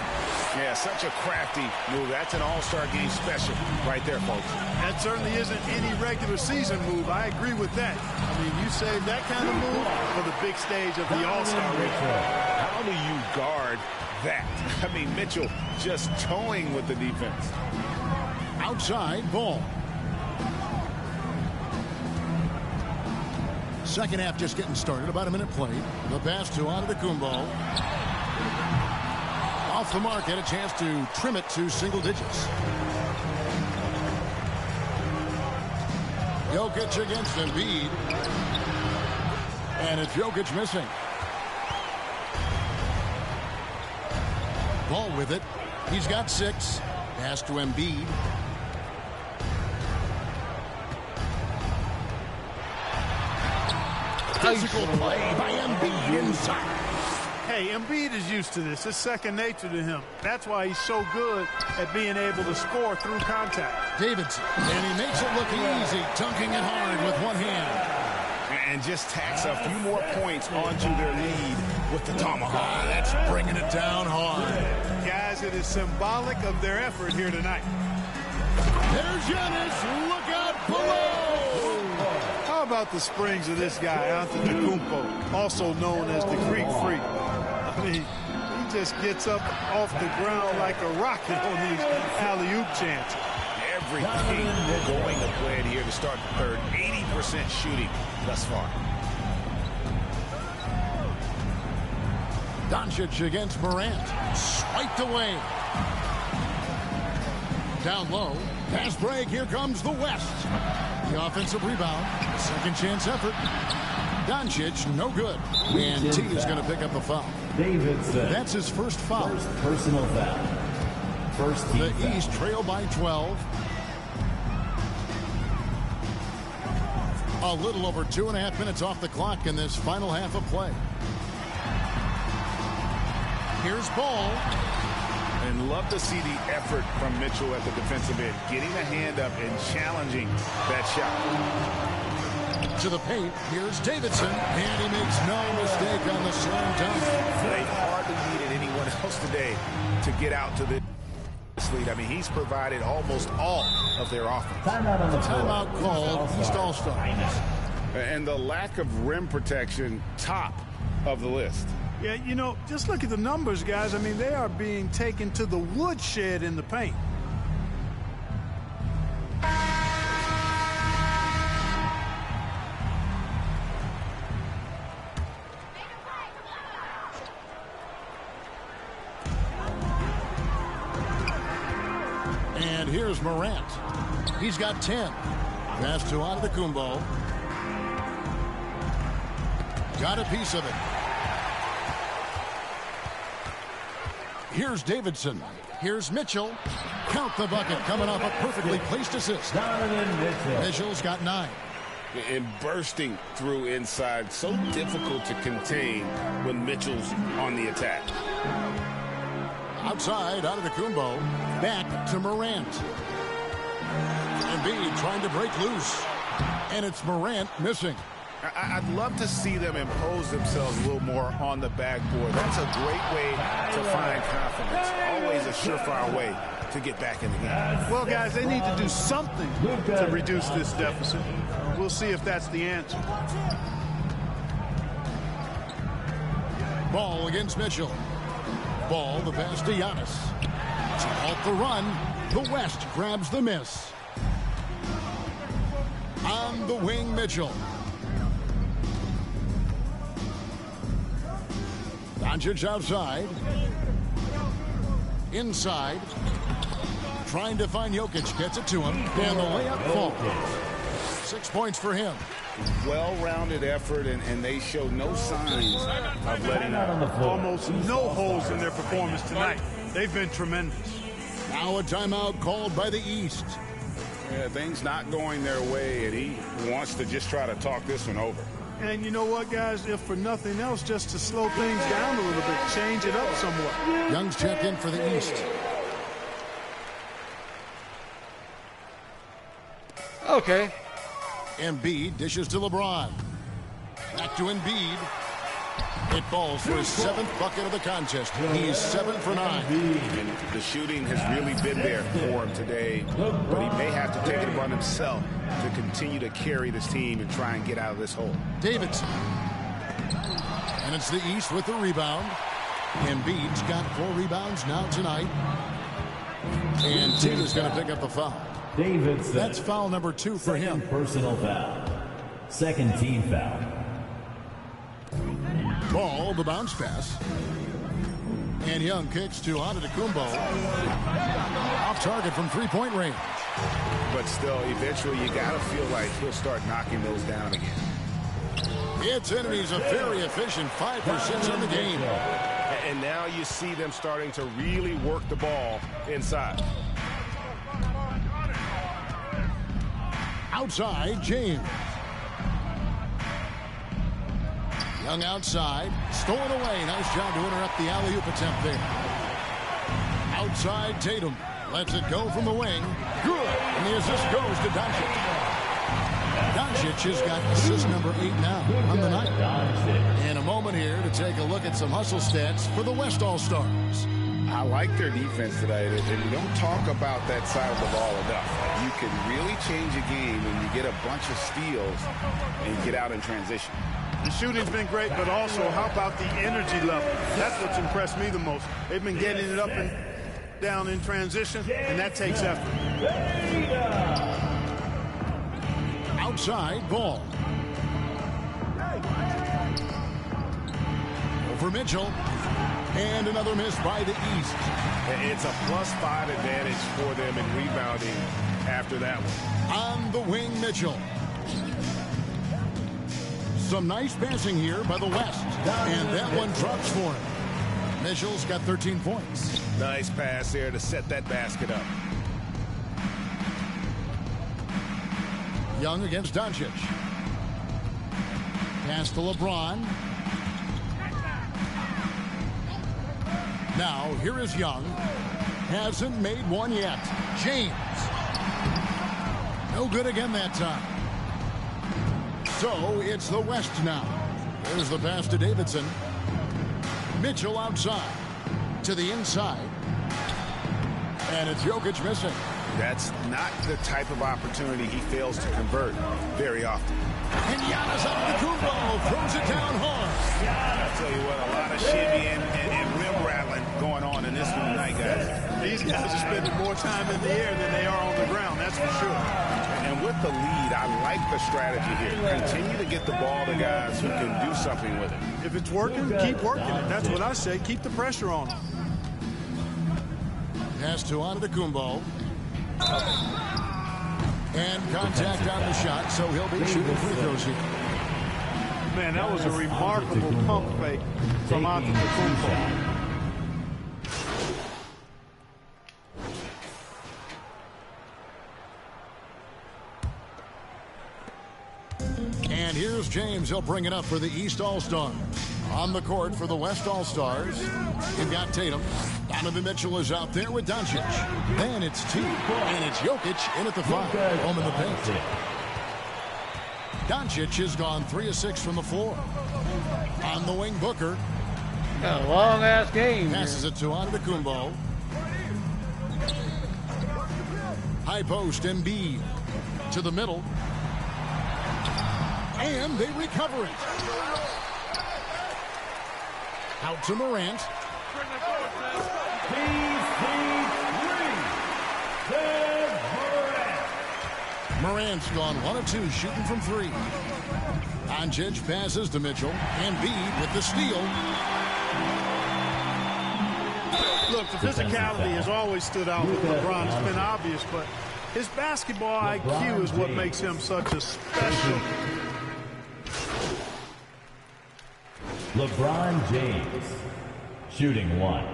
Yeah, such a crafty move. That's an all-star game special right there, folks. That certainly isn't any regular season move. I agree with that. I mean, you save that kind of move for the big stage of the all-star week. How do you guard that? I mean, Mitchell just towing with the defense. Outside, Ball. Second half just getting started. About a minute played. The pass to Antetokounmpo. Off the mark. Had a chance to trim it to single digits. Jokic against Embiid. And it's Jokic missing. Ball with it. He's got 6. Pass to Embiid. Physical play by Embiid inside. Hey, Embiid is used to this. It's second nature to him. That's why he's so good at being able to score through contact. Davidson, and he makes it look easy, dunking it hard with one hand. And just tacks a few more points onto their lead with the tomahawk. That's bringing it down hard. Guys, it is symbolic of their effort here tonight. There's Giannis. Look out below. How about the springs of this guy, Antetokounmpo, also known as the Greek Freak? I mean, he just gets up off the ground like a rocket on these alley-oop chances. Everything going to plan here to start the third. 80% shooting thus far. Doncic against Morant. Swiped away. Down low. Pass break. Here comes the West. The offensive rebound. Second chance effort. Doncic, no good. And T is going to pick up the foul. Davidson. That's his first foul. First personal foul. First team The foul. East trail by 12. A little over 2.5 minutes off the clock in this final half of play. Here's Ball. And love to see the effort from Mitchell at the defensive end, getting a hand up and challenging that shot. To the paint, here's Davidson, and he makes no mistake on the slam dunk. They hardly needed anyone else today to get out to the lead. I mean, he's provided almost all of their offense. Timeout called East All-Stars. And the lack of rim protection, top of the list. Yeah, you know, just look at the numbers, guys. I mean, they are being taken to the woodshed in the paint. And here's Morant. He's got 10. Pass to Antetokounmpo. Got a piece of it. Here's Davidson. Here's Mitchell. Count the bucket, coming off a perfectly placed assist. Mitchell's got 9. And bursting through inside. So difficult to contain when Mitchell's on the attack. Outside, Antetokounmpo. Back to Morant. Embiid trying to break loose. And it's Morant missing. I'd love to see them impose themselves a little more on the backboard. That's a great way to find confidence. Always a surefire way to get back in the game. Well, guys, they need to do something to reduce this deficit. We'll see if that's the answer. Ball against Mitchell. Ball, the pass to Giannis. To halt the run, the West grabs the miss. On the wing, Mitchell. Doncic outside. Inside. Trying to find Jokic. Gets it to him. And the layup falls. 6 points for him. Well-rounded effort, and they show no signs of letting up. Almost no holes in their performance tonight. They've been tremendous. Now a timeout called by the East. Yeah, things not going their way, and he wants to just try to talk this one over. And you know what, guys? If for nothing else, just to slow things down a little bit, change it up somewhat. Young's check in for the East. Okay. Embiid dishes to LeBron. Back to Embiid. It falls for his 7th bucket of the contest. He is 7 for 9. And the shooting has really been there for him today, but he may have to take it upon himself to continue to carry this team and try and get out of this hole. Davidson. And it's the East with the rebound. Embiid's got 4 rebounds now tonight. And Taylor's going to pick up the foul. Davidson. That's foul number 2 for him. Personal foul. Second team foul. Ball, the bounce pass. And Young kicks to Antetokounmpo. Off target from 3-point range. But still, eventually, you got to feel like he'll start knocking those down again. It's in, and he's a very efficient 5% in the game. And now you see them starting to really work the ball inside. Outside, James. Young outside, stolen away. Nice job to interrupt the alley-oop attempt there. Outside, Tatum lets it go from the wing. Good, and the assist goes to Doncic. Doncic has got assist number 8 now on the night. In a moment here to take a look at some hustle stats for the West All-Stars. I like their defense tonight, and we don't talk about that side of the ball enough. You can really change a game when you get a bunch of steals and get out in transition. The shooting's been great, but also how about the energy level? That's what's impressed me the most. They've been getting it up and down in transition, and that takes effort. Outside, ball. Over Mitchell. And another miss by the East. It's a +5 advantage for them in rebounding after that one. On the wing, Mitchell. Some nice passing here by the West. And that one drops for him. Mitchell's got 13 points. Nice pass there to set that basket up. Young against Doncic. Pass to LeBron. Now, here is Young. Hasn't made one yet. James. No good again that time. So it's the West now. There's the pass to Davidson. Mitchell outside to the inside. And it's Jokic missing. That's not the type of opportunity he fails to convert very often. And Giannis Antetokounmpo throws it down hard. I'll tell you what, a lot of shimmy and rim rattling going on in this one tonight, guys. These guys are spending more time in the air than they are on the ground, that's for sure. And with the lead, I like the strategy here. Continue to get the ball to guys who can do something with it. If it's working, keep working it. That's what I say. Keep the pressure on them. Pass to Antetokounmpo. And contact on the shot, so he'll be shooting free throws here. Man, that was a remarkable pump fake from Antetokounmpo. And here's James. He'll bring it up for the East All-Stars. On the court for the West All-Stars, you've got Tatum. Donovan Mitchell is out there with Doncic. Then it's T. And it's Jokic in at the 5. Home in the paint. Doncic has gone 3 of 6 from the floor. On the wing, Booker. Got a long-ass game. Passes it to Antetokounmpo. High post, Embiid. To the middle. And they recover it. Out to Morant. Morant's gone 1 of 2 shooting from 3. Doncic passes to Mitchell. Embiid with the steal. Look, the physicality has always stood out with LeBron. It's been obvious, but his basketball IQ is what makes him such a special. LeBron James, shooting 1.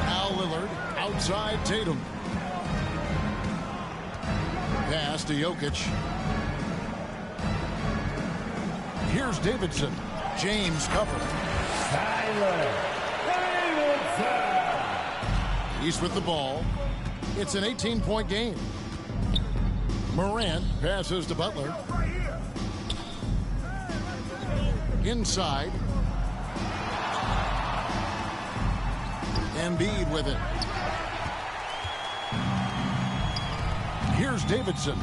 Al Lillard outside Tatum. Pass to Jokic. Here's Davidson. James covered. Tyler Davidson. He's with the ball. It's an 18-point game. Morant passes to Butler. Inside. Embiid with it. Here's Davidson.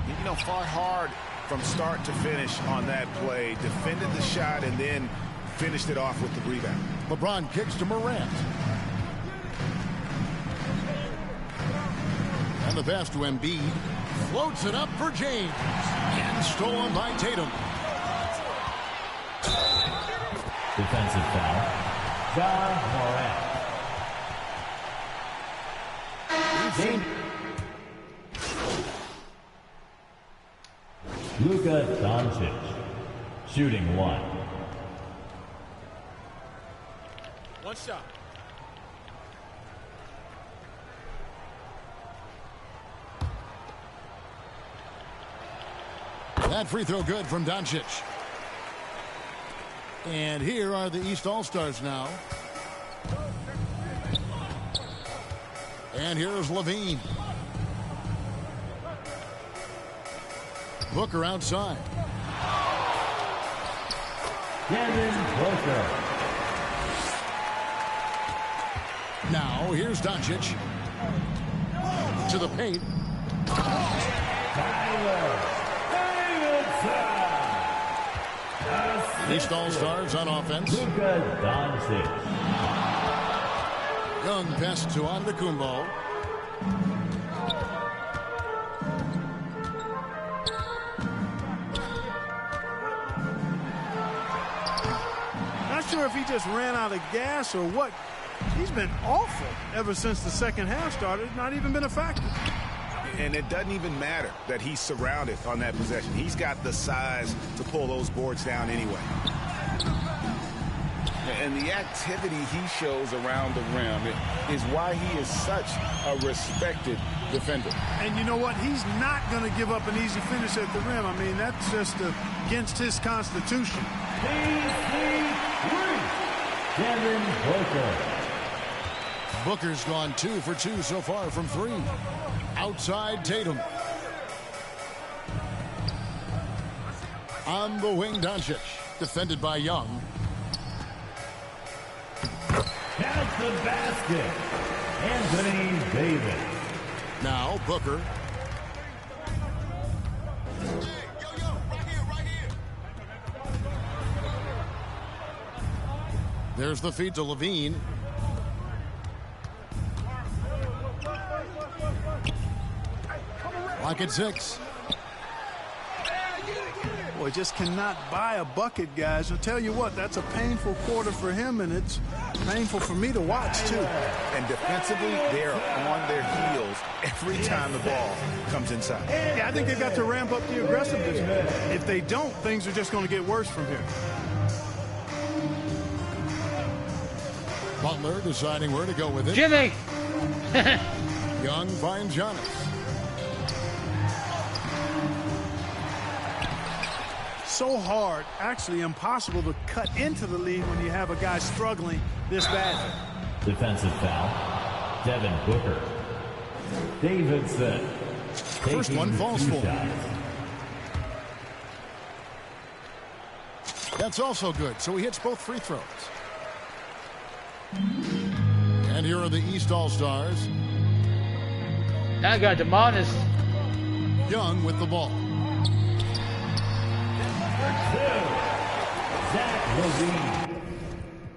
You know, fought hard from start to finish on that play. Defended the shot and then finished it off with the rebound. LeBron kicks to Morant. And the pass to Embiid. Floats it up for James. And stolen by Tatum. Defensive foul. John Morant. Luka Doncic, shooting 1. One shot. That free throw good from Doncic. And here are the East All-Stars now. And here's Levine. Booker outside. Devin Booker. Now here's Doncic. To the paint. Tyler Davidson. East All-Stars on offense. Luka Doncic. Young pass to Antetokounmpo. Not sure if he just ran out of gas or what. He's been awful ever since the second half started. Not even been a factor. And it doesn't even matter that he's surrounded on that possession. He's got the size to pull those boards down anyway. And the activity he shows around the rim is why he is such a respected defender. And you know what? He's not going to give up an easy finish at the rim. I mean, that's just against his constitution. Devin Booker. Booker's gone 2 for 2 so far from 3. Outside Tatum. On the wing, Doncic. Defended by Young. Counts the basket. Anthony Davis. Now Booker. There's the feed to Levine. Lock at 6. Boy, just cannot buy a bucket, guys. I'll tell you what, that's a painful quarter for him, and it's painful for me to watch, too. And defensively, they're on their heels every time the ball comes inside. Yeah, I think they've got to ramp up the aggressiveness. If they don't, things are just going to get worse from here. Butler deciding where to go with it. Jimmy! Young finds Giannis. So hard, actually impossible to cut into the lead when you have a guy struggling this badly. Defensive foul. Devin Booker. Davidson. First one falls for him. That's also good, so he hits both free throws. And here are the East All-Stars. Now I got Demonis. Young with the ball. Zach Levine.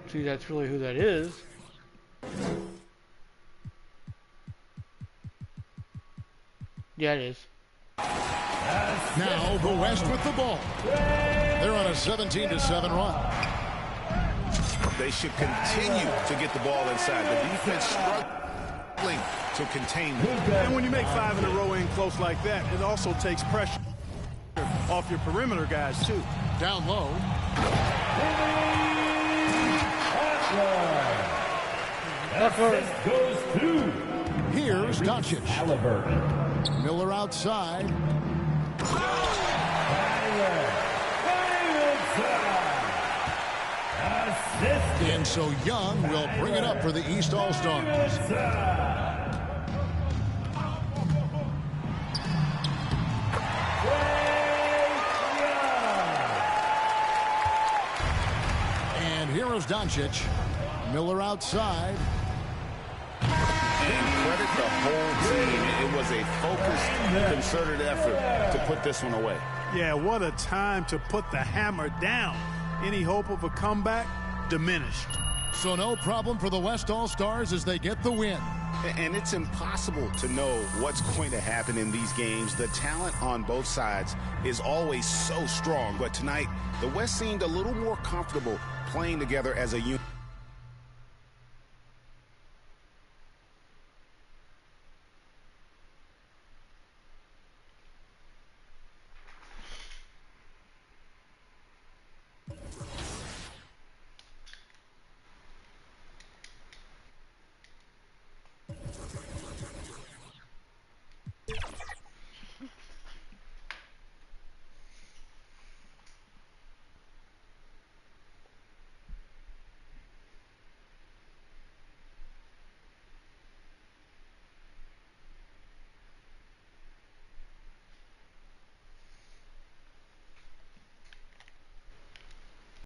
See, that's really who that is. Yeah, it is. Now the West with the ball. They're on a 17-7 run. They should continue to get the ball inside. The defense struggling to contain them. And when you make 5 in a row in close like that, it also takes pressure off your perimeter guys, too. Down low. Assist goes to Here's Doncic. Halliburton. Miller outside. And so Young will bring it up for the East All-Stars. And here is Doncic. Miller outside. And credit the whole team. It was a focused, concerted effort to put this one away. Yeah, what a time to put the hammer down. Any hope of a comeback? Diminished. So no problem for the West All-Stars as they get the win. And it's impossible to know what's going to happen in these games. The talent on both sides is always so strong. But tonight, the West seemed a little more comfortable playing together as a unit.